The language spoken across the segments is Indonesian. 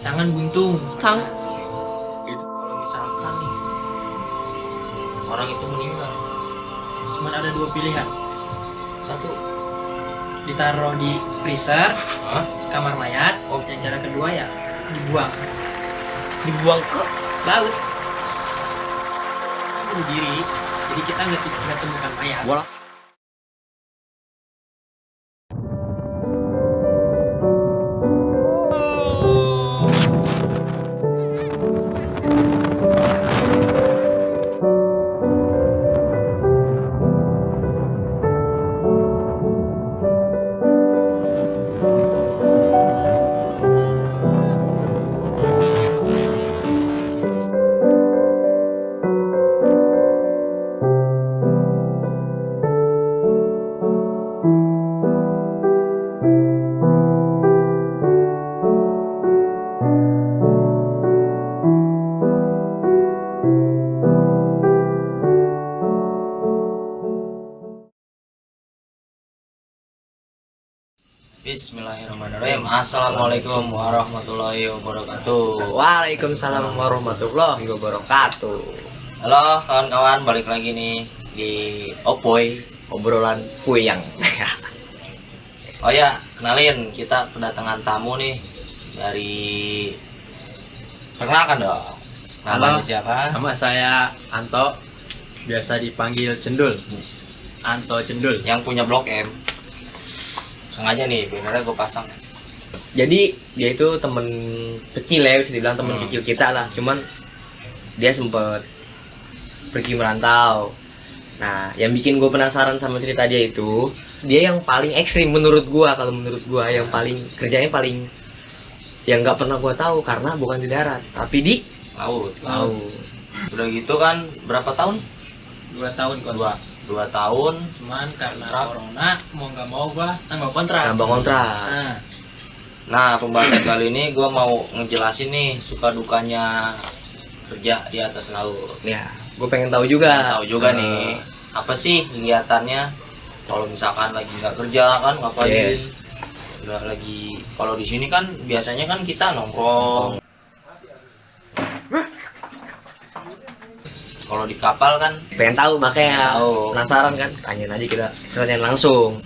tangan buntung. Itu kalau misalkan nih orang itu meninggal, Cuman ada dua pilihan. satu, Ditaruh di freezer, hah? kamar mayat. Dan cara kedua ya dibuang Dibuang ke laut. Kan bunuh diri. Jadi kita nggak temukan mayat. bola. Bismillahirrahmanirrahim. Assalamualaikum warahmatullahi wabarakatuh. Waalaikumsalam warahmatullahi wabarakatuh. Halo kawan-kawan, balik lagi nih di Opoy. Obrolan puyang. Oh ya, kenalin, kita kedatangan tamu nih dari, perkenalkan dong. Namanya Halo. siapa? Nama saya Anto, biasa dipanggil Cendul. Anto Cendul. Yang punya Blok M. Sengaja nih, benernya gue pasang. Jadi dia itu temen kecil ya, bisa dibilang temen Hmm. kecil kita lah. Cuman dia sempet pergi merantau. Nah, yang bikin gue penasaran sama cerita dia itu, dia yang paling ekstrim menurut gue. Kalau menurut gue, yang paling kerjanya paling yang nggak pernah gue tahu karena bukan di darat, tapi di Laut. laut. Udah gitu kan, berapa tahun? 2 tahun kok. Dua tahun. Cuman karena Kontrak. corona mau nggak mau gua tambah kontrak. Nambah kontrak. Nah, Nah, pembahasan kali ini gue mau ngejelasin nih suka dukanya kerja di atas laut. Ya, gue pengen tahu juga. Tahu juga nih, apa sih kegiatannya kalau misalkan lagi nggak kerja kan ngapain? Yes. Udah lagi, kalau di sini kan biasanya kan kita nongkrong. Kalau di kapal kan Pengen tahu makanya Tahu. penasaran kan, tanyain aja, kita tanyain langsung.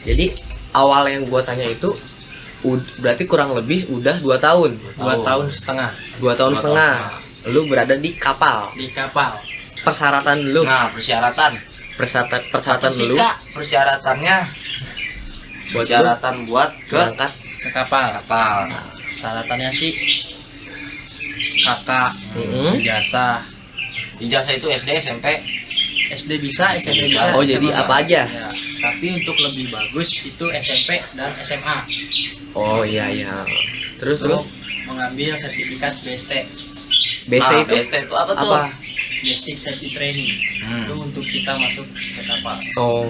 Jadi awal yang gua tanya itu berarti kurang lebih udah 2 tahun. 2 tahun setengah 2 tahun Dua setengah tahun lu berada di kapal. di kapal. Persyaratan lu, Nah, persyaratan. persyaratan Apa sih lu Kak persyaratannya? buat lu Persyaratan buat ke berangkat Ke kapal. kapal. Syaratannya sih kakak, Mm-mm. ijazah, Ijazah itu SD, SMP. SD bisa, SMP Bisa. bisa. Oh, jadi SMA apa aja? Ya, tapi untuk lebih bagus itu SMP dan SMA. Oh iya iya. Terus Untuk terus mengambil sertifikat BST, BST Nah, itu BST itu apa tuh? apa? Basic Safety Training. Itu untuk kita masuk ke kapal. Oh,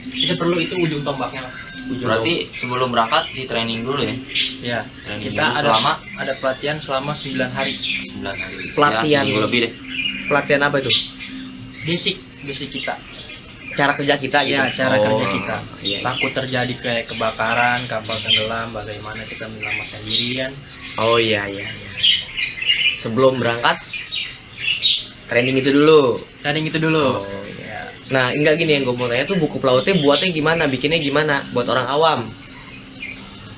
Itu perlu, itu ujung tombaknya lah. Ujung Berarti sebelum berangkat di training dulu ya. Ya, Training kita dulu ada selama ada pelatihan selama 9 hari. 9 hari. Pelatihan. Ya, seminggu lebih deh. pelatihan apa itu? Basic kita. Cara kerja kita gitu. Ya, cara Oh, kerja kita. iya, iya. Takut terjadi kayak kebakaran, kapal tenggelam, bagaimana kita menyelamatkan diri kan. Oh iya iya iya. Sebelum berangkat training itu dulu. Training itu dulu. Oh, iya. Ya. Nah, enggak, gini yang gue mau tanya tuh, buku pelautnya buatnya gimana? Bikinnya gimana? Buat orang awam.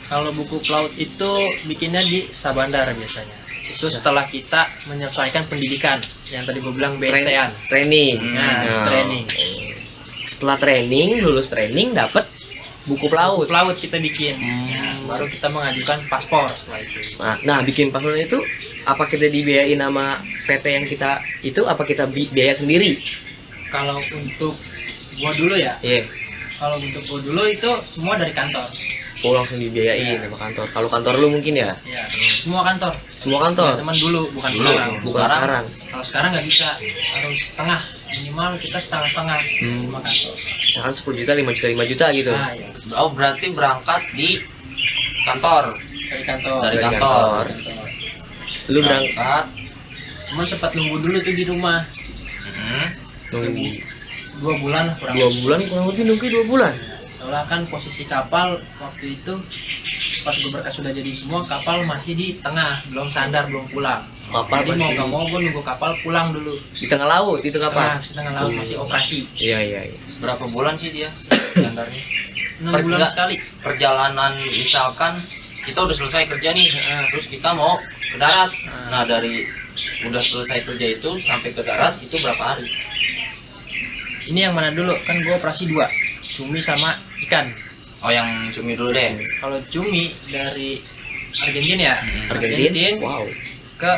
Kalau buku pelaut itu bikinnya di Sabandar biasanya. Itu setelah kita menyelesaikan pendidikan yang tadi gue bilang BST-an. Training. Nah, training. Setelah training, lulus training dapat buku pelaut. Buku pelaut kita bikin. Nah, baru kita mengajukan paspor setelah itu. Nah, bikin paspor itu apa kita dibiayain sama PT yang kita itu, apa kita biaya sendiri? Kalau untuk gua dulu ya, Iya. kalau untuk gua dulu itu semua dari kantor. Oh, langsung dibiayain sama kantor. Kalau kantor lu mungkin ya? Ya, semua kantor. Semua kantor. Teman dulu, bukan Dulu. sekarang. Bukan Sekarang? sekarang. Kalau sekarang nggak bisa, harus setengah. Minimal kita setengah-setengah sama kantor. Misalkan 10 juta, 5 juta, 5 juta gitu. Nah, ya, Oh, berarti berangkat di kantor. dari kantor. Dari Dari kantor. Kantor. Lu berangkat Berangkat. Cuman sempat nunggu dulu tuh di rumah. Hmm. nunggu 2 bulan lah kurang 2 bulan, kurang lebih nunggu 2 bulan. Soalnya kan posisi kapal waktu itu pas gue berangkat sudah jadi semua, kapal masih di tengah, belum sandar, belum pulang. Kapal Jadi mau masih nggak mau gue nunggu kapal pulang dulu. di tengah laut itu kapal. Tengah laut masih operasi. Iya iya iya. Berapa bulan sih dia sandarnya? 6 bulan Enggak. sekali. Perjalanan misalkan kita udah selesai kerja nih, terus kita mau ke darat. Nah dari udah selesai kerja itu sampai ke darat itu berapa hari? Ini yang mana dulu? Kan gue operasi 2, cumi sama ikan. Oh yang cumi dulu deh. Kalau cumi dari Argentina ya, Argentina. Wow. ke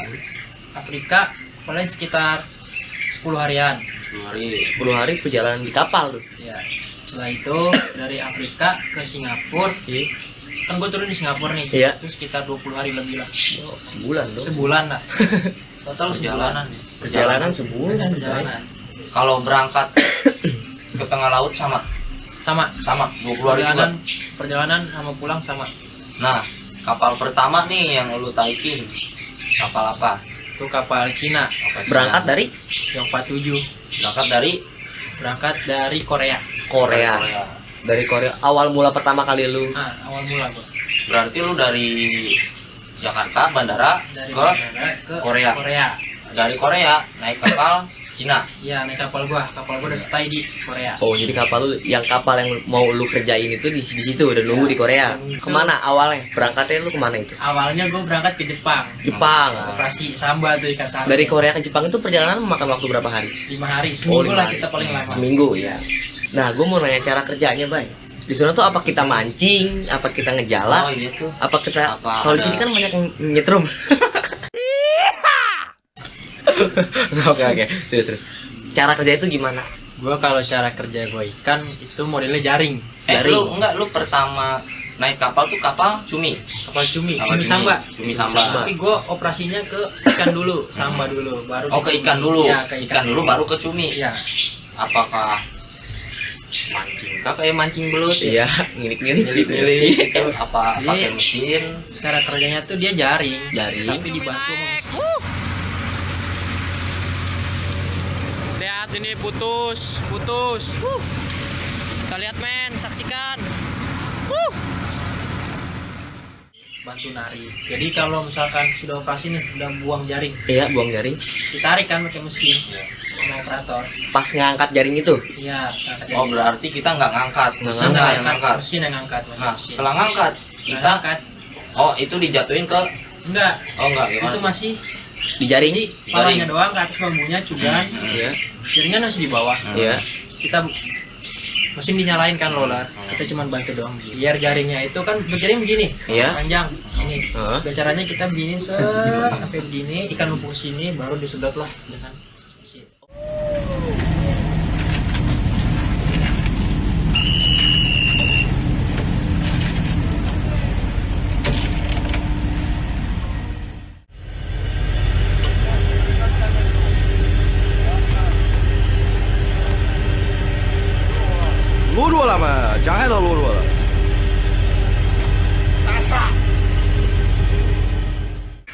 Afrika paling sekitar 10 harian. 10 hari. 10 hari perjalanan di kapal tuh. Ya. Setelah itu dari Afrika ke Singapura. Iya. Kan gue turun di Singapura nih. Iya. Itu sekitar 20 hari lebih lah. Sebulan dong. Sebulan lah. Total Perjalanan. Perjalanan sebulan. Perjalanan. Kalau berangkat ke tengah laut sama Sama. 20 hari juga. Perjalanan sama pulang sama. Nah, kapal pertama nih yang lu taikin. Kapal apa? Itu kapal Cina Kapal Cina. Berangkat dari yang 47. Berangkat dari Korea. Korea. Dari Korea. Awal mula pertama kali lu. Awal mula gua. Berarti lu dari Jakarta bandara Dari ke bandara ke Korea. Dari Korea naik kapal Cina. Iya, naik kapal gua udah stay di Korea. Oh, jadi kapal yang mau lu kerjain itu di situ udah nunggu di Korea. Kemana awalnya? Berangkatnya lu kemana itu? Awalnya gua berangkat ke Jepang. Jepang. Operasi Samba tuh, ikan samba. Dari Korea ke Jepang itu perjalanan memakan waktu berapa hari? 5 hari, seminggu 5 lah hari. kita paling lama. Seminggu ya. Nah, gue mau nanya cara kerjanya, Bay. Di sana tuh apa kita mancing, apa kita ngejala, Oh iya tuh. apa kita Apa kalau di ada- sini kan banyak yang nyetrum. Oke, terus. Cara kerja itu gimana? Gua kalau cara kerja gua ikan itu modelnya jaring. Lu pertama naik kapal tuh kapal cumi. Kapal cumi, Kapal cumi samba. Cumi samba. Tapi gua operasinya ke ikan dulu, samba dulu, baru Oh ke ikan dulu. Iya, ke ikan dulu baru ke cumi. Iya. Apakah mancing? Kayak mancing belut ya? Iya, ngilik-ngilik. Apa Jadi- pakai mesin? Cara kerjanya tuh dia jaring, Jaring. tapi dibantu sama mesin. Lihat ini putus. Kita lihat men, saksikan. Bantu narik. Jadi kalau misalkan sudah operasi nih, udah buang jaring, Iya, buang jaring. ditarik kan pakai mesin sama operator. Pas ngangkat jaring itu. Iya, bisa angkat Oh jaring. berarti kita nggak ngangkat, Nggak mesin Nggak yang ngangkat. mesin yang ngangkat, pakai Nah mesin. setelah ngangkat Kita kita, angkat. oh itu dijatuhin ke, Enggak, oh enggak gimana? itu masih Di jaring. jadi palanya doang ke atas bambunya cuman Iya. jaringan masih di bawah. Iya. Kita mesin dinyalain kan roller, kita cuma bantu doang biar jaringnya itu kan berjaring begini Iya. panjang ini. Heeh. Biar caranya kita begini sampai begini, ikan numpuk sini baru disedot lah dengan mesin.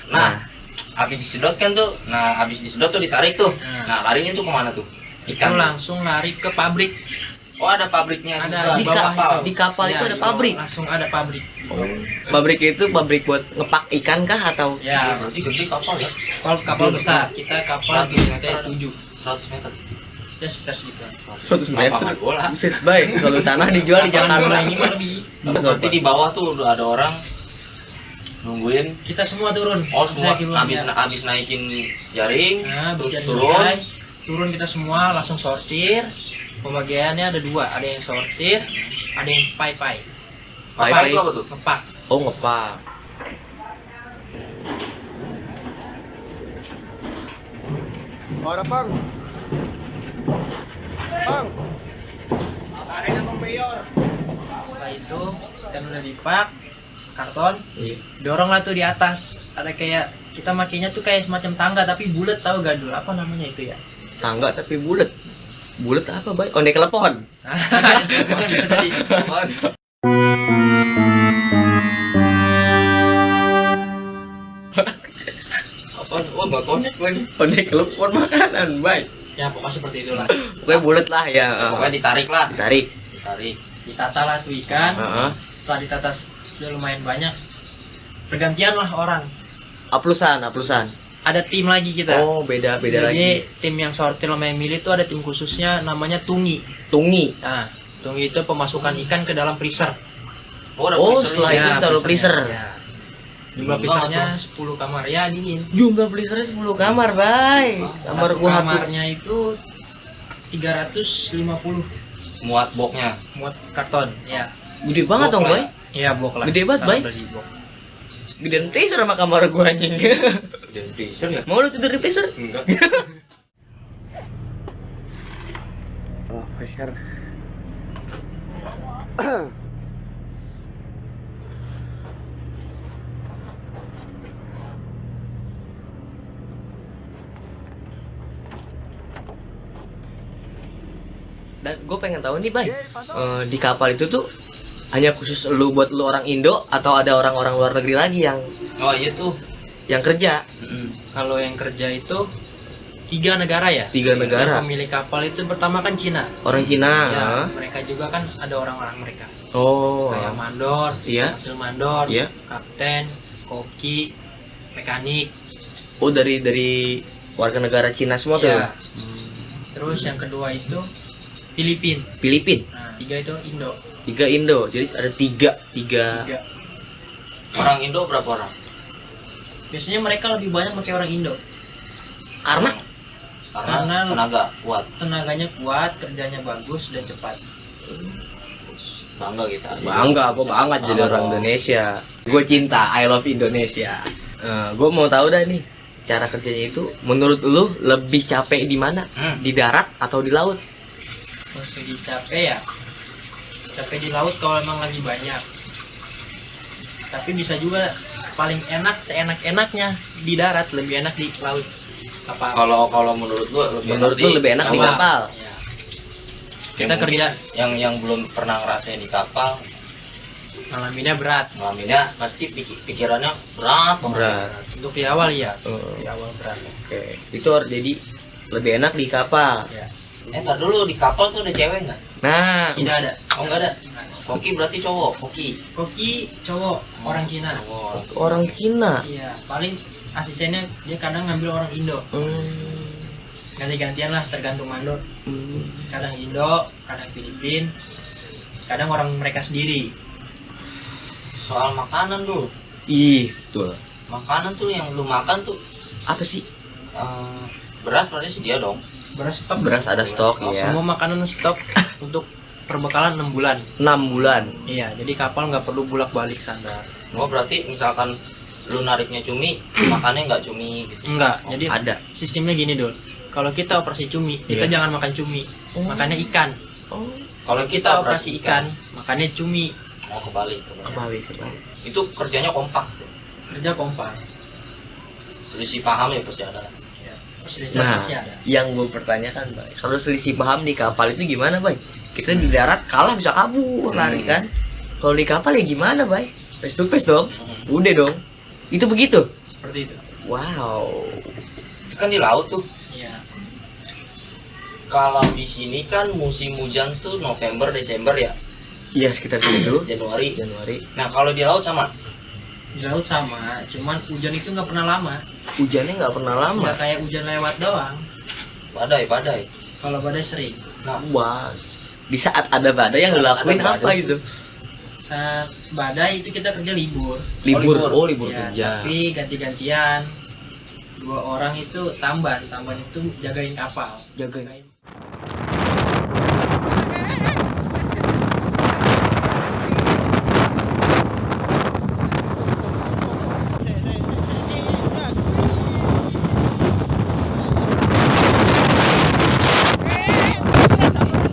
Nah habis disedot kan tuh, nah habis disedot tuh ditarik tuh. Nah. Nah larinya tuh kemana tuh? Itu Ikan. langsung lari ke pabrik. Oh ada pabriknya Ada juga. di bawah kapal. itu. Di kapal itu Ya, ada di bawah pabrik. Langsung ada pabrik. Pabrik itu pabrik buat ngepak ikan kah atau Ya, Berarti gede kapal ya? kapal besar. Kita kapal 100 meter. GT7. 100 meter. Ya sekitar segitu. 100 meter? Lapangan bola. Buset, baik. Kalau tanah dijual di Lapangan bola Jakarta. ini mah lebih. Berarti di bawah tuh udah ada orang nungguin. Kita semua turun. Oh semua Habis habis naikin jaring, Nah, terus terus turun. turun kita semua langsung sortir. Pembagiannya ada 2, ada yang sortir, ada yang pai-pai. Pai-pai itu apa tuh? Ngepak. Oh, ngepak. Ora pang. Pang. Setelah itu kita udah dipak karton, Iya. dorong lah tuh di atas. Ada kayak kita makainya tuh kayak semacam tangga tapi bulat, tahu gadul apa namanya itu ya? Tangga tapi bulat. Bulat apa, baik? Ondek telepon. Bisa jadi. Apa? Oh nggak connect gue nih. Ondek telepon makanan, baik. Ya pokoknya seperti itulah. Pokoknya bulat lah ya. Pokoknya ditarik lah. Ditarik. Ditarik. Ditata lah tuh ikan. Heeh. Setelah ditata sudah lumayan banyak, pergantian lah orang. Aplusan. Ada tim lagi kita. Oh, beda Jadi lagi. tim yang sortir sama yang milih itu ada tim khususnya namanya tungi. Tungi. Nah, tungi itu pemasukan ikan ke dalam freezer. Oh, ada Oh, freezer setelah nih. itu taruh freezer. Ya. Jumlah Dingin freezernya 10 kamar ya dingin. Jumlah freezernya 10 kamar, Bay. Kamar Satu gua satu. kamarnya itu 350 Muat boxnya. muat karton. Ya. Gede banget dong, Box Bay. lah Iya, box lah. Gede banget, Taruh Bay. dari box. Gedean freezer sama kamar gua anjing. Dan freezer ya? Mau lu tidur di freezer? Enggak. Oh, freezer. Dan gue pengen tahu nih, Bay, di kapal itu tuh hanya khusus lu buat lu orang Indo atau ada orang-orang luar negeri lagi Oh iya tuh. yang kerja? Kalau yang kerja itu 3 negara ya. 3 negara. Yang pemilik kapal itu pertama kan Cina. Orang Cina. Ya, mereka juga kan ada orang-orang mereka. Oh. Kayak mandor, Iya. wakil mandor, Iya. kapten, koki, mekanik. Oh, dari warga negara Cina semua tuh. Ya. Terus yang kedua itu Filipin. Filipin. Nah, 3 itu Indo. 3 Indo. Jadi ada 3. 3. Orang Indo berapa orang? Biasanya mereka lebih banyak pakai orang Indo. Karena Karena tenaga kuat. Tenaganya kuat, kerjanya bagus dan cepat. Bangga kita. bangga, gue banget jadi orang Indonesia. Gue cinta, I love Indonesia. Gue mau tahu dah nih, cara kerjanya itu menurut lu lebih capek di mana? Di darat atau di laut? Kalau segi capek ya, capek di laut kalau emang lagi banyak. Tapi bisa juga paling enak seenak-enaknya di darat, lebih enak di laut. Apa? Kalau menurut lu Menurut lu lebih enak di kapal? Ya. Kita Kita kerja yang belum pernah ngerasain di kapal, ngalaminnya berat. ngalaminnya pasti pikirannya berat banget. Berat. Untuk di awal ya, Oh, di awal berat. Oke, itu harus jadi lebih enak di kapal. Ya. Ntar dulu di kapal tuh ada cewek nggak? Nah, Tidak ada. Oh nggak ada. Koki berarti cowok. Koki. Koki cowok orang Cina. Oh, orang Cina. Iya, paling asistennya dia kadang ngambil orang Indo. Ganti-gantian lah tergantung mandor. Kadang Indo, kadang Filipin, kadang orang mereka sendiri. soal makanan dulu. Ih, tuh. Makanan tuh yang lu makan tuh Apa sih? beras berarti sedia dong. Beras stok. Beras ada stok Stok. ya. Semua makanan stok untuk perbekalan 6 bulan. 6 bulan. Iya, jadi kapal nggak perlu bolak-balik sandar. Oh berarti misalkan lu nariknya cumi, makannya nggak cumi gitu. Enggak, jadi Ada. sistemnya gini dul. Kalau kita operasi cumi, kita Iya. jangan makan cumi, makannya ikan. Oh, Kalau Kita operasi ikan, makannya cumi. mau kebalik. kembali. Itu kerjanya kompak. Kerja kompak. Selisih paham ya pasti ada. Nah, Masih ada. yang gue pertanyakan, Bay, kalau selisih paham di kapal itu gimana, Bay? Kita di darat kalah bisa kabur, lari kan? Kalau di kapal ya gimana, Bay? Face to face dong. Udah dong. Itu begitu. Seperti itu. Wow. Itu kan di laut tuh. Iya. Kalau di sini kan musim hujan tuh November, Desember ya, Iya, sekitar segitu. Januari. Januari. Nah kalau di laut sama. Di laut sama, cuman hujan itu nggak pernah lama. Hujannya nggak pernah lama. Nggak kayak hujan lewat doang. Badai. Kalau badai sering. Wah. Di saat ada badai yang lo Ada lakuin badai apa tuh. itu? Saat badai itu kita kerja libur. Libur. libur. Oh, libur Ya, kerja. tapi ganti-gantian. 2 orang itu tamban itu jagain kapal. Jagain.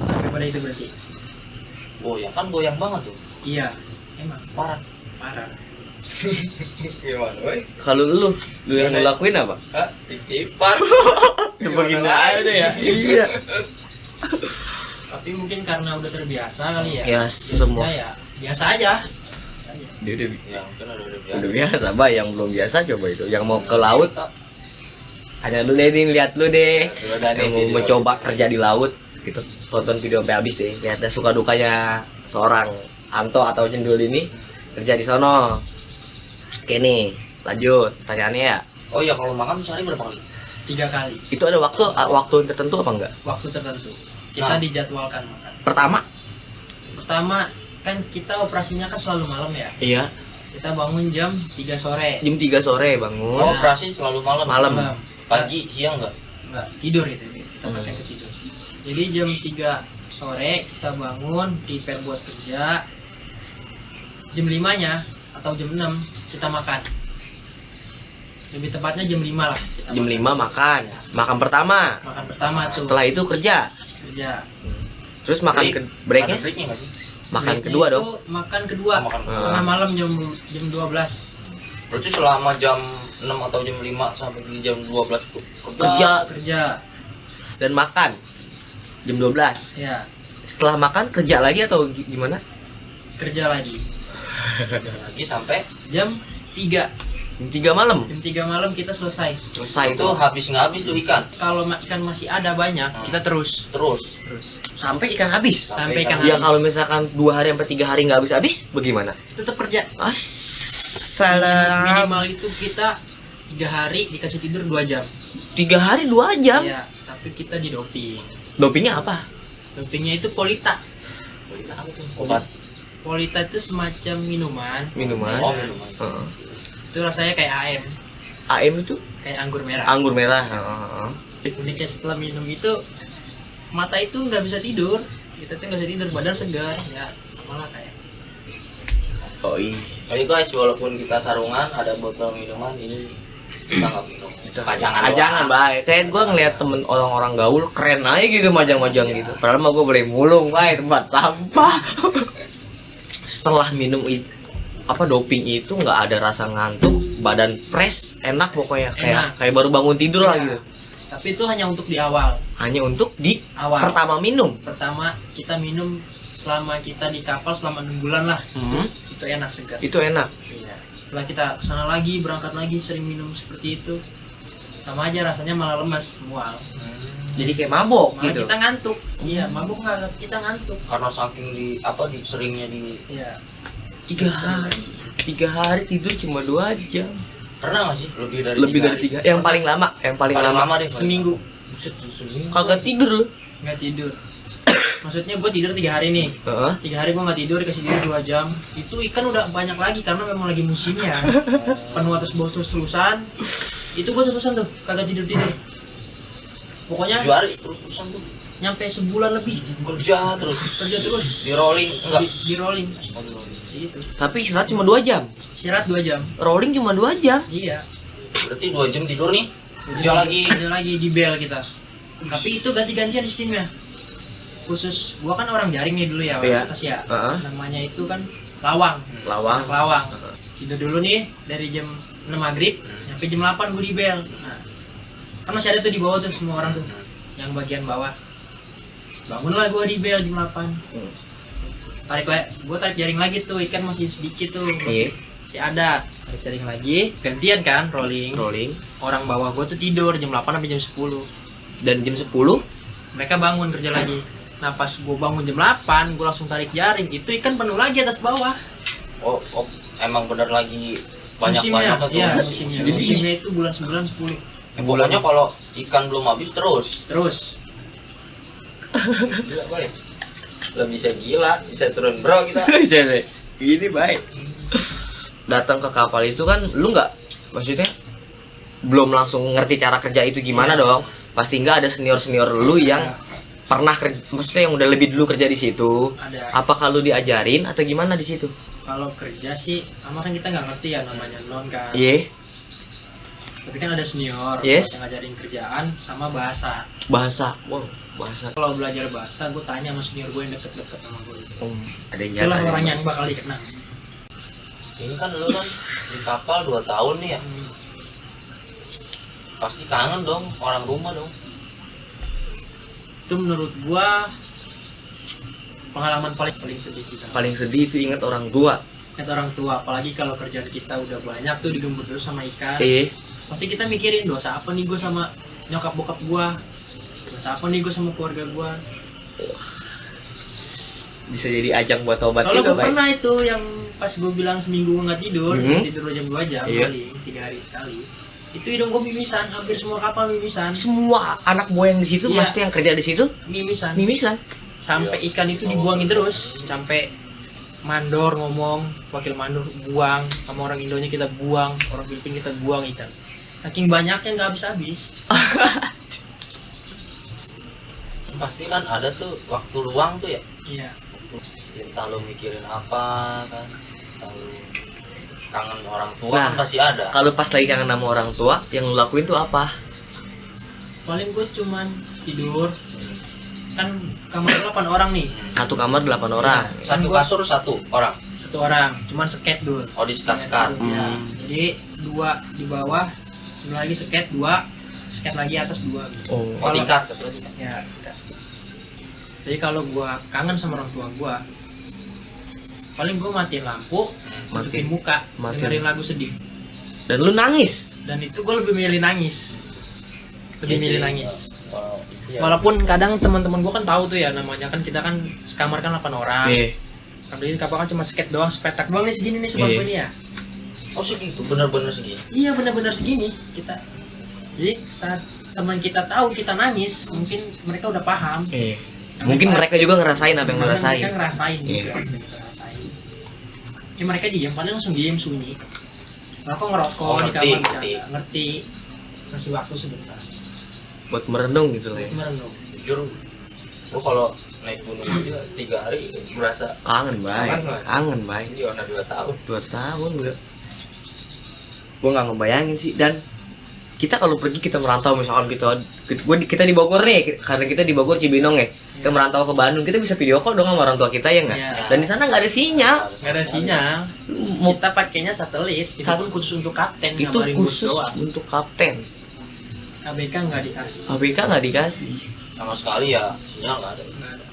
Sampai pada itu berarti. Goyang banget tuh. Iya, emang parah. Gimana, woi? Kalau lu yang ngelakuin apa? Hah? Istighfar. Begini aja ya. Iya. Tapi mungkin karena udah terbiasa kali ya. Ya, Jadinya semua. ya biasa aja. Dia udah Ya mungkin udah biasa. udah biasa, Bay. Yang belum biasa coba itu. Yang mau ke laut, hanya lu deh nih, lihat lu deh. Yang mau mencoba kerja di laut gitu. Tonton video sampai habis deh. Lihat deh suka dukanya seorang Anto atau Cendul ini kerja di sono. Oke nih, lanjut pertanyaannya ya. Oh iya, kalau makan sehari berapa kali? 3 kali Itu ada waktu tertentu apa enggak? waktu tertentu. Kita Nah. dijadwalkan makan. Pertama, Kan kita operasinya kan selalu malam ya. iya, Kita bangun jam 3 sore. jam 3 sore bangun. Oh, operasi selalu malam. Malam. Pagi, siang enggak? Enggak, tidur itu. Kita pakai ke tidur. Jadi jam 3 sore kita bangun, prepare buat kerja. Jam 5-nya atau jam 6 kita makan. Lebih tepatnya jam 5 lah kita Jam 5 makan. Makan pertama. Makan pertama tuh. Setelah itu kerja. Kerja. Terus makan Break. breaknya? Ada breaknya nggak sih? Makan Breaknya kedua itu dong. Makan kedua. Oh, makan kedua. Tengah malam jam 12. Berarti selama jam 6 atau jam 5 sampai di jam 12 tuh Kerja. Dan makan jam 12. Ya, Setelah makan kerja lagi atau gimana? kerja lagi. lagi sampai Jam 3. Jam 3 malam. Jam 3 malam kita selesai. Selesai itu itu. habis nggak habis tuh ikan Kalau ikan masih ada banyak, kita terus. terus Sampai ikan habis. Sampai ikan Ya habis. kalau misalkan 2 hari sampai 3 hari nggak habis-habis, bagaimana? Tetap kerja. Salam. Minimal itu kita 3 hari dikasih tidur 2 jam. 3 hari 2 jam. Iya, tapi kita di doping. Dopingnya apa? Dopingnya itu Polita. obat. Polita itu semacam minuman. Minuman. Oh, minuman. Heeh. Itu rasanya kayak AM, AM itu kayak anggur merah. anggur merah. Heeh. Uniknya setelah minum itu mata itu nggak bisa tidur. Kita tuh nggak bisa tidur, badan segar. Ya, sama lah kayak. Oh iya. Jadi guys, walaupun kita sarungan ada botol minuman ini kita nggak minum. Pajangan Jangan baik. Kayak gue ngeliat temen orang-orang gaul keren aja gitu majang-majang gitu. Padahal mah gue boleh mulung baik tempat sampah. Setelah minum doping itu nggak ada rasa ngantuk, badan fresh, enak pokoknya Enak. kayak baru bangun tidur lah gitu. Tapi itu hanya untuk di awal. Hanya untuk di Awal. pertama minum. Pertama kita minum selama kita di kapal selama 6 bulan lah. Itu enak segar. Itu enak. Iya. Setelah kita kesana lagi, berangkat lagi, sering minum seperti itu, sama aja rasanya malah lemas, mual. Jadi kayak mabok Malah gitu. kita ngantuk. Iya, mabuk nggak, kita ngantuk. Karena saking seringnya di Iya. 3 hari tidur cuma 2 jam. pernah nggak sih Lebih dari 3. Yang paling lama, paling lama deh Seminggu Buset, seminggu kagak tidur lu. nggak tidur. Maksudnya gue tidur 3 hari nih. Heeh. 3 hari gue nggak tidur, dikasih tidur 2 jam. Itu ikan udah banyak lagi karena memang lagi musimnya. Penuh atas bawah terus-terusan. Itu gue terusan tuh, kagak tidur-tidur. Pokoknya 7 hari terus-terusan tuh nyampe sebulan lebih kerja terus kerja terus di rolling enggak di rolling Oh, di rolling. gitu. Tapi istirahat cuma 2 jam. Istirahat 2 jam. Rolling cuma 2 jam. Iya. Berarti 2 jam tidur nih kerja lagi Kerja lagi di bel kita. Tapi itu ganti-gantian sistemnya. Khusus gua kan orang Jaring nih dulu ya, orang Iya. atas ya. Heeh. Namanya itu kan lawang. Lawang. Anak lawang. Tidur dulu nih dari jam 6 maghrib sampai jam 8 gua di bel. Nah, kan masih ada tuh di bawah tuh semua orang tuh, yang bagian bawah. Bangunlah gua di bel jam 8. Gua tarik jaring lagi tuh, ikan masih sedikit tuh, Iya. masih ada. Tarik jaring lagi, gantian kan rolling. Rolling. Orang bawah gua tuh tidur jam 8 sampai jam 10. Dan jam 10 Mereka bangun kerja lagi. Nah pas gua bangun jam 8, gua langsung tarik jaring. Itu ikan penuh lagi atas bawah. oh emang bener lagi Musimnya, banyak tuh iya musim. musimnya. Jadi- Musimnya itu bulan 9, 10. Pokoknya kalau ikan belum habis terus Terus gila boy lo bisa gila bisa turun bro kita Gini baik. Datang ke kapal itu kan lu nggak, maksudnya belum langsung ngerti cara kerja itu gimana Iya. dong. Pasti nggak ada senior lu yang pernah kerja, maksudnya yang udah lebih dulu kerja di situ. ada. Apakah lu diajarin atau gimana di situ? Kalau kerja sih, sama kan kita nggak ngerti ya namanya non kan. Iya, Tapi kan ada senior Yes. yang ngajarin kerjaan sama bahasa. bahasa. Wow, bahasa. Kalau belajar bahasa, gue tanya sama senior gue yang deket-deket sama gue. Ada yang Itulah nyata. orang yang bakal dikenang. ini kan lo kan di kapal 2 tahun nih ya pasti kangen dong orang rumah dong Itu menurut gua pengalaman paling sedih kita. Paling sedih itu ingat orang tua. Ingat orang tua, apalagi kalau kerjaan kita udah banyak tuh digembur terus sama ikan. Iya. Pasti kita mikirin dosa apa nih gue sama nyokap bokap gue, dosa apa nih gue sama keluarga gue. bisa jadi ajang buat obat Soalnya juga, gue Bay. pernah itu yang pas gue bilang seminggu gue nggak tidur, tidur jam 2 jam Iya. paling 3 hari sekali. Itu hidung gue mimisan, hampir semua kapal mimisan. Semua anak buah yang di situ, Iya. maksudnya yang kerja di situ Mimisan. mimisan. Sampai ikan itu dibuangin terus, sampai mandor ngomong, wakil mandor buang, sama orang Indonya kita buang, orang Filipina kita buang ikan. Saking banyaknya nggak habis-habis. Pasti kan ada tuh waktu luang tuh ya. Iya. Entah lu mikirin apa kan, entah lu kangen orang tua Nah. kan pasti ada. Kalau pas lagi kangen sama orang tua, yang lu lakuin tuh apa? Paling gue cuman tidur. Kan kamar 8 orang nih. Satu kamar 8 orang. Satu kasur satu orang. Satu orang, cuman sket dulu. Oh di sekat-sekat. Ya. Jadi 2 di bawah, satu lagi sket 2, sket lagi atas 2 gitu. Oh. Oh tingkat, kasur tingkat. Ya, udah. Jadi kalau gua kangen sama orang tua gua, paling gua matiin lampu, tutupin muka, Matiin. dengerin lagu sedih. Dan lu nangis. Dan itu gua lebih milih nangis. Lebih Iya milih sih. nangis. Kalau itu ya. Walaupun kadang teman-teman gua kan tahu tuh ya, namanya kan kita kan sekamar kan 8 orang. Iya. Tapi kapal kan cuma sket doang, sepetak doang nih segini nih sebab Iya. ini ya. Oh segitu, bener-bener segitu. Iya benar-benar segini kita. Jadi saat teman kita tahu kita nangis, mungkin mereka udah paham. Iya. Mungkin mereka juga ngerasain apa yang lu Karena rasain. Mereka ngerasain Iya. juga. Mereka ngerasain. Ya mereka diam, paling langsung diam sunyi. Mereka ngerokok Oh, di ngerti, kamar ngerti. ngerti. Kasih waktu sebentar. Buat merenung gitu ya. Merenung. Jujur, gua kalau naik gunung aja 3 hari berasa Kangen, Bay. Kangen, Bay. ini udah 2 tahun. 2 tahun udah. Gua nggak ngebayangin sih. Dan kita kalau pergi, kita merantau, misalkan kita di Bogor nih, karena kita di Bogor Cibinong ya, kita merantau ke Bandung, kita bisa video call dong sama orang tua kita ya nggak? Iya. Dan di sana nggak ada sinyal. Nggak ada sinyal. Mau Kita pakainya satelit. Itu pun khusus untuk kapten. itu ngabarin bos khusus doang. untuk kapten. ABK nggak dikasih. ABK nggak dikasih. Sama sekali ya sinyal nggak ada. Nggak ada.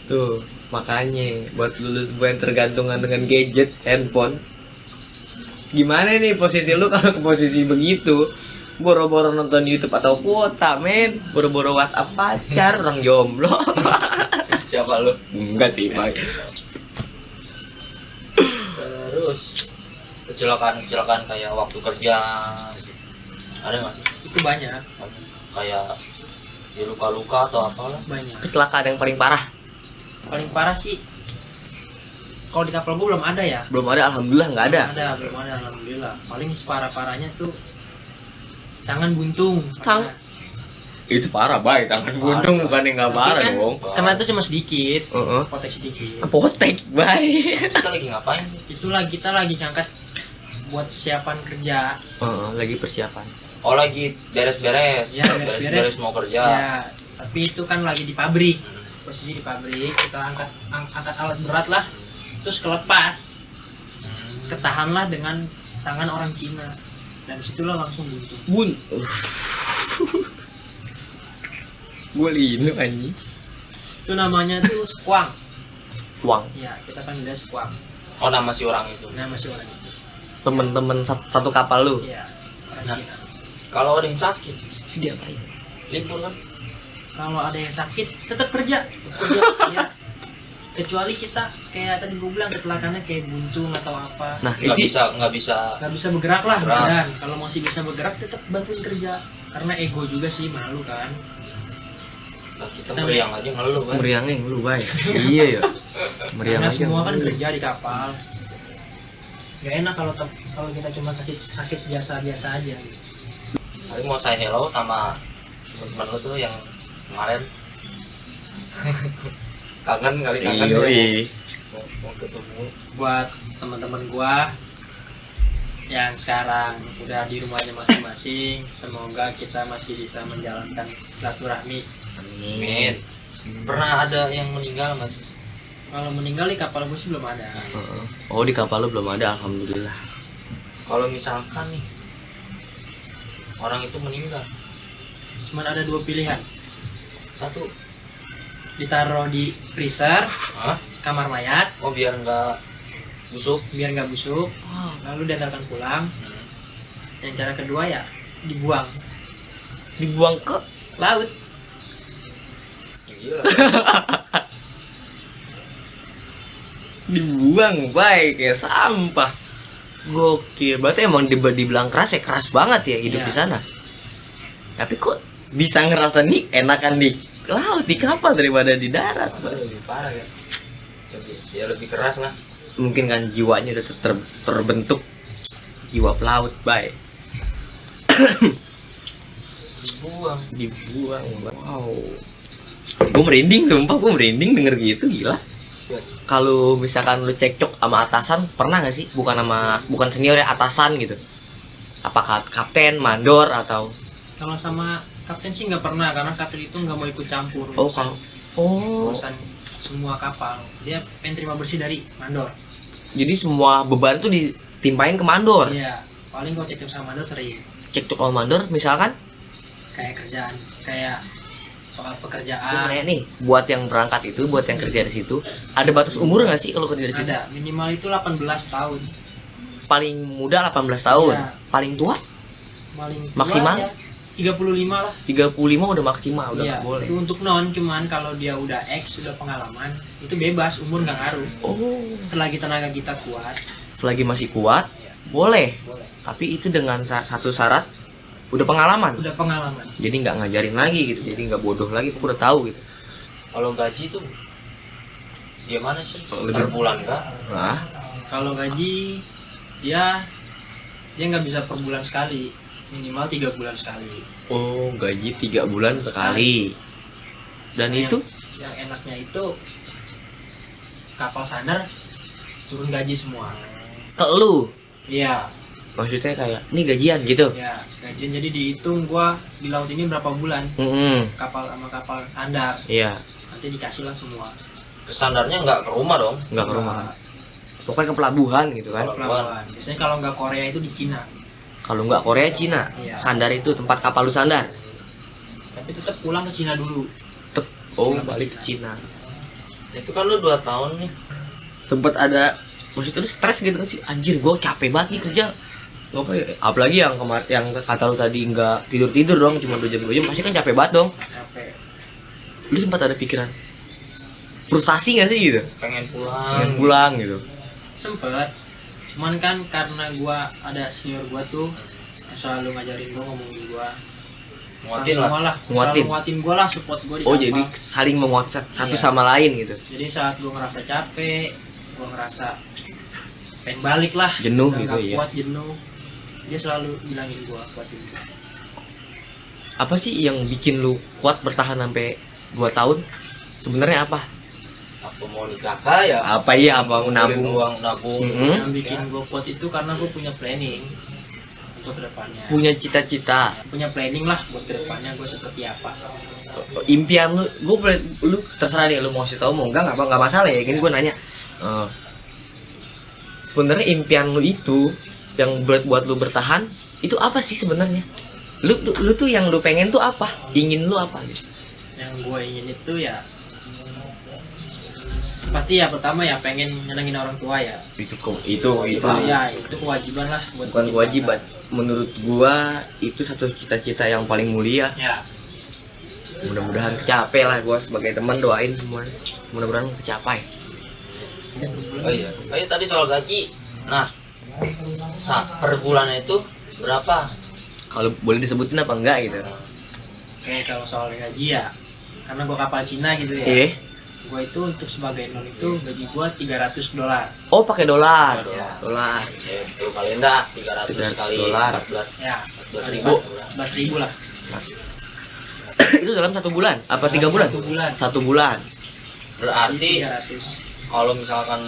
Tuh makanya buat lulus yang tergantungan dengan gadget handphone, gimana nih posisi lu kalau ke posisi begitu? Boro-boro nonton YouTube atau kuota, men. Boro-boro WhatsApp pacar, orang jomblo. Siapa lu? Enggak sih, Pak. Terus kecelakaan kayak waktu kerja gitu. Ada nggak sih? Itu banyak. Kayak ya luka-luka atau apalah. Banyak. Kecelakaan yang paling parah Paling parah sih. Kalau di kapal gua belum ada ya. belum ada, alhamdulillah nggak ada. Belum ada, alhamdulillah. Paling separah-parahnya tuh tangan buntung. Tang- Itu parah, Bay. Tangan buntung bukan yang nggak Tapi parah kan, dong. Karena itu cuma sedikit, Heeh. potek sedikit. Kepotek, Bay. Terus kita lagi ngapain? Itulah kita lagi ngangkat buat persiapan kerja. Lagi persiapan. Oh lagi beres-beres. Ya, beres-beres mau kerja. Ya, tapi itu kan lagi di pabrik. Posisi di pabrik, kita angkat alat berat lah. Terus kelepas. Ketahanlah dengan tangan orang Cina. Dan situlah langsung buntung. Bun. Gue linu anjing. Itu namanya tuh squang. Uang. Ya, kita panggilnya squang. Oh nama si orang itu. Nah, masih orang itu. Temen-temen satu kapal lu. Iya, orang Nah. Cina. Kalau ada yang sakit, Itu dia apain? libur kan? Kalau ada yang sakit tetap kerja. Ya. Kecuali kita kayak tadi gue bilang kecelakannya kayak buntung atau apa. Nah, Nggak itu bisa nggak bisa. Nggak bisa bergerak lah Bergerak. badan. Kalau masih bisa bergerak tetap bantuin kerja. Karena ego juga sih, malu kan. Nah, kita meriang aja ngeluh kan. meriangnya lu, Bay. Iya ya. Meriang Karena aja. semua kan kerja di kapal. Gak enak kalau kita cuma kasih sakit biasa-biasa aja. Paling mau saya hello sama teman lu tuh yang kemarin. Kangen kali kangen Iya, ya. Mau ketemu. Buat teman-teman gua yang sekarang udah di rumahnya masing-masing, semoga kita masih bisa menjalankan silaturahmi. Amin. Pernah ada yang meninggal nggak sih? Kalau meninggal di kapal gua sih belum ada. Heeh. Oh, di kapal lu belum ada, alhamdulillah. Kalau misalkan nih orang itu meninggal, Cuman ada 2 pilihan. satu, Ditaruh di freezer, hah? kamar mayat, Oh biar nggak busuk. biar nggak busuk, lalu diantarkan pulang. Yang cara kedua ya dibuang Dibuang ke laut. Iya lah. Dibuang baik kayak sampah. Gokil. Berarti emang dibilang keras ya keras banget ya hidup Iya. di sana. Tapi kok bisa ngerasa nih enakan di laut di kapal daripada di darat, Bang? Lebih parah ya. Lebih keras lah. Mungkin kan jiwanya udah terbentuk jiwa pelaut, baik. Dibuang. Wow. Gue merinding, sumpah gue merinding denger gitu, gila. Kalau misalkan lu cekcok sama atasan, pernah gak sih? Bukan senior ya, atasan gitu. Apakah kapten, mandor atau Kalau sama kapten sih nggak pernah, karena kapten itu nggak mau ikut campur urusan semua kapal. Dia pengen terima bersih dari mandor. Jadi semua beban tuh ditimpain ke mandor. Iya, paling kalau cekcok sama mandor sering Cekcok sama mandor misalkan kayak kerjaan, kayak soal lu pekerjaan. nanya nih, buat yang berangkat itu, buat yang kerja di situ, ada batas umur nggak sih kalau kerja di situ? Ada, minimal itu 18 tahun. Paling muda 18 tahun, Iya. paling tua Paling tua Maksimal? ya 35 lah. 35 udah maksimal, udah Iya, nggak boleh. itu untuk non, cuman kalau dia udah sudah pengalaman, itu bebas, umur nggak ngaruh. Oh, Selagi tenaga kita kuat, selagi masih kuat, boleh. boleh. Tapi itu dengan satu syarat, udah pengalaman. Udah pengalaman. Jadi nggak ngajarin lagi gitu, jadi nggak bodoh lagi, aku udah tahu gitu. Kalau gaji tuh gimana sih? Lebih- Per bulan kah? Nah, Kalau gaji dia nggak bisa per bulan sekali, minimal 3 bulan sekali. oh gaji 3 bulan sekali. Dan Yang- itu yang enaknya itu kapal sandar turun gaji semua. ke lu, Iya, maksudnya kayak ini gajian gitu. ya gajian, jadi dihitung gua di laut ini berapa bulan kapal sama kapal sandar, Iya, nanti dikasih lah semua. Kesandarnya nggak ke rumah dong. nggak ke rumah. Pokoknya ke pelabuhan gitu kan. Kalau- Pelabuhan. Biasanya kalau nggak Korea itu di Cina, Kalau nggak Korea, Cina. Iya. Sandar itu tempat kapal lu sandar. tapi tetap pulang ke Cina dulu. Oh, Pulang ke balik ke Cina. Itu kan lu 2 tahun nih. Sempet ada, maksudnya lu stres gitu kan sih? Anjir, gue capek banget nih kerja. Apa ya? Apalagi yang yang kata lu tadi nggak tidur dong, cuma 2 jam, pasti kan capek banget dong. Capek. Lu sempat ada pikiran frustasi nggak sih gitu? Pengen Pengen pulang. pulang gitu. Sempet, cuman kan karena gua ada senior gua tuh yang selalu ngajarin gua, ngomongin gua, Nguatin semua lah. lah, Nguatin. selalu nguatin gua lah, support gua di Oh, kapal. jadi saling menguatkan satu Iya. sama lain gitu. Jadi saat gua ngerasa capek, gua ngerasa pengen balik lah, Jenuh udah gitu nggak ya. kuat, jenuh, dia selalu bilangin gua, kuatin gua. Apa sih yang bikin lu kuat bertahan sampai 2 tahun? Sebenarnya apa? Apa mau nikah kah ya? Apa iya, apa Ngumpulin nabung? uang nabung. Mm-mm. Yang bikin gua kuat itu karena gua punya planning untuk kedepannya, Punya cita-cita, punya planning lah buat kedepannya gua seperti apa. impian lu. Lu terserah nih, lu mau kasih tahu mau enggak masalah ya. Gini gue nanya. Sebenarnya impian lu itu yang buat lu bertahan itu apa sih sebenarnya? Lu tuh yang lu pengen tuh apa? Ingin lu apa gitu? Yang gue ingin itu ya pasti ya pertama ya pengen nyenengin orang tua ya. Itu Ya itu kewajiban lah buat bukan kita. kewajiban. Menurut gua itu satu cita-cita yang paling mulia. Ya, Mudah-mudahan kecapai lah, gua sebagai teman doain semua. Mudah-mudahan kecapai. Oh iya. Tadi soal gaji. Nah, per bulannya itu berapa? Kalau boleh disebutin apa enggak gitu? kayak kalau soal gaji ya, karena gue kapal Cina gitu ya. Gue itu untuk sebagai non itu gaji gue $300. Oh, pakai dolar. Ya. Dolar. Lu kalian dah 300 $300. kali 14 Ya, 14.000. 14.000 lah. Itu dalam 1 bulan? Apa 3 bulan? 1 bulan. 1 bulan. Berarti 300. kalau misalkan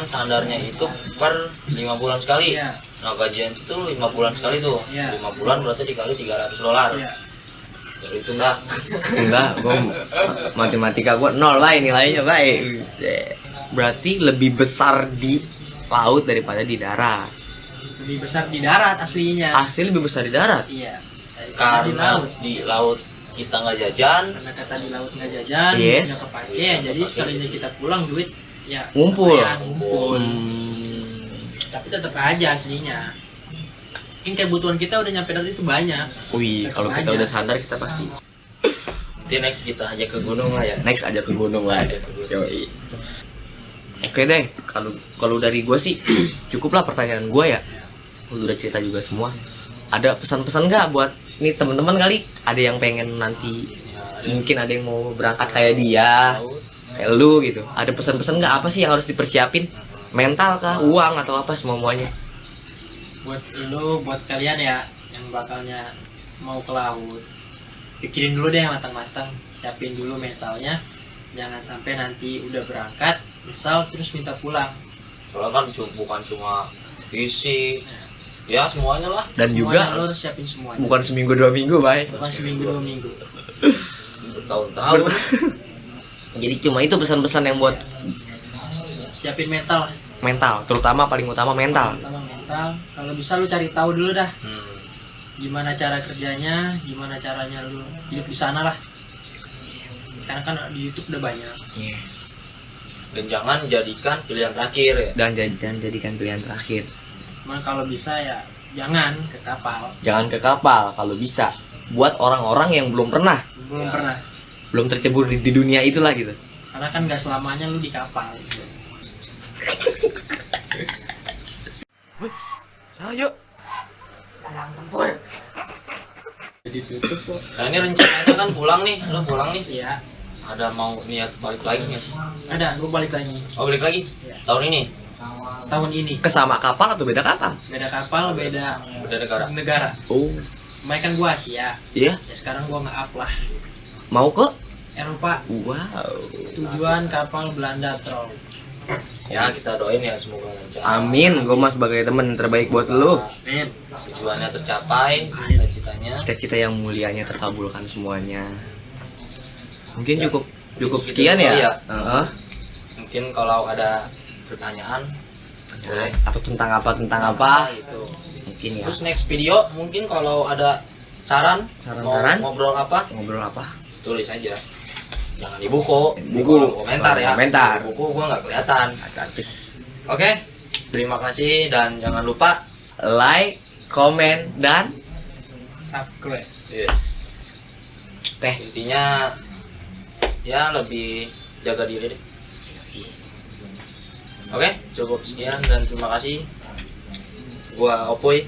sandarnya itu per 5 bulan sekali. Iya. Nah, gajian itu 5 bulan sekali tuh. Iya. 5 bulan berarti dikali $300. Iya. Jadi itu dah. Enggak, gua matematika gua 0 baik, nilainya baik. Berarti lebih besar di laut daripada di darat. Lebih besar di darat aslinya. Asli lebih besar di darat. Iya. Di Karena laut. di laut kita nggak jajan. Karena kata di laut nggak jajan, Yes. nggak kepake ya, jadi sekalinya kita pulang duit ya Ngumpul. lumayan, ngumpul. Tapi tetap aja aslinya. Mungkin kebutuhan kita udah nyampe darat itu banyak. Wih, Tetep kalau kita aja. udah sadar kita pasti Nanti next kita ajak ke gunung lah ya. Next aja ke gunung lah. Ajak ke gunung. Yoi. Oke deh, kalau dari gue sih cukup lah pertanyaan gue ya. Lu udah cerita juga semua. Ada pesan-pesan nggak buat nih teman-teman kali? Ada yang pengen nanti mungkin ada yang mau berangkat kayak dia, kayak lu gitu. Ada pesan-pesan nggak, apa sih yang harus dipersiapin? Mental kah, uang atau apa semuanya? Buat lu, buat kalian ya yang bakalnya mau ke laut, pikirin dulu deh matang-matang, siapin dulu mentalnya. Jangan sampai nanti udah berangkat misal terus minta pulang. Soalnya kan bukan cuma fisik, ya semuanya lah. Dan Semuanya juga lu harus siapin semuanya. bukan seminggu 2 minggu, Bay. Bukan seminggu 2 minggu. Bertahun-tahun. Jadi cuma itu pesan-pesan yang buat Siapin mental lah. mental, terutama paling utama mental. Pertama mental. Kalau bisa lu cari tahu dulu dah Hmm. gimana cara kerjanya, gimana caranya lu hidup di sana lah. Sekarang kan di YouTube udah banyak. Dan jangan jadikan pilihan terakhir ya. Dan jadikan pilihan terakhir. Cuman kalau bisa ya jangan ke kapal. Jangan ke kapal kalau bisa. Buat orang-orang yang belum pernah, Belum pernah. belum tercebur di dunia itulah gitu. Karena kan gak selamanya lu di kapal. Ayo. Jadi tutup kok. Nah ini rencananya kan pulang nih, lu pulang nih. Iya. Ada mau niat balik lagi nggak sih? Ada, gue balik lagi Oh balik lagi? Iya. Tahun ini? tahun ini. Kesama kapal atau beda kapal? Beda kapal, beda Udah negara? negara. Oh, Kemarin kan gue Asia. iya. Ya sekarang gue nge-up lah. Mau ke? Eropa. Wow. Tujuan kapal Belanda Troll. Ya kita doain ya semoga lancar. Amin, gue mas sebagai teman yang terbaik buat lu. Amin. Tujuannya tercapai, cita-citanya. Cita-cita yang mulianya terkabulkan semuanya. Mungkin Ya, cukup segitu sekian dulu ya. ya. Heeh. Mungkin kalau ada pertanyaan boleh. Atau tentang apa? Gitu. Mungkin ya. Terus next video mungkin kalau ada saran, Saran-saran? mau ngobrol apa, Ngobrol apa? tulis aja. Jangan di buku, Buku. kolom komentar ya. Komentar. Di buku gua nggak kelihatan. Gratis. Oke, terima kasih dan jangan lupa Like, komen, dan Subscribe. yes. teh. Intinya ya lebih jaga diri deh. Oke, cukup sekian dan terima kasih. Gua Opoy.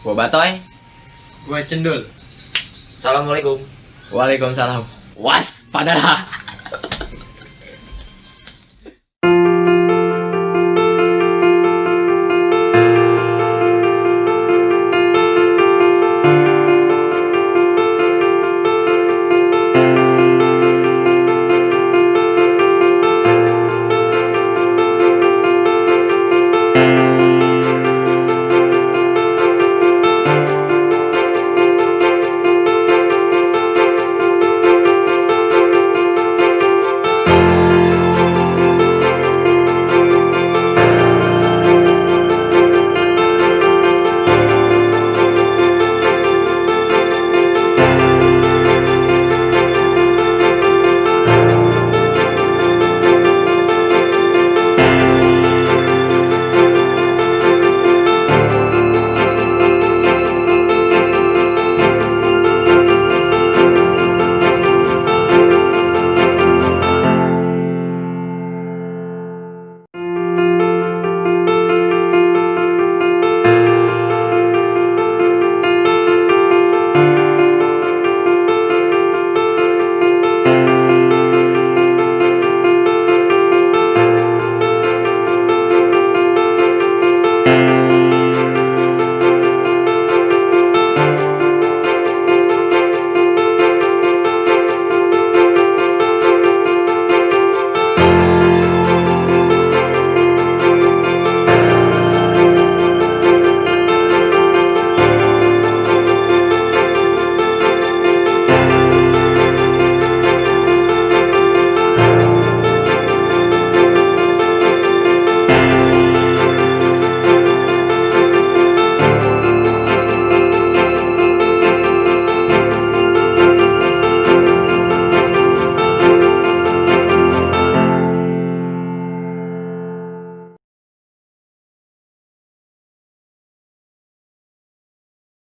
Gua Batoy. Gue Cendul. Assalamualaikum. Waalaikumsalam. Was, padalah.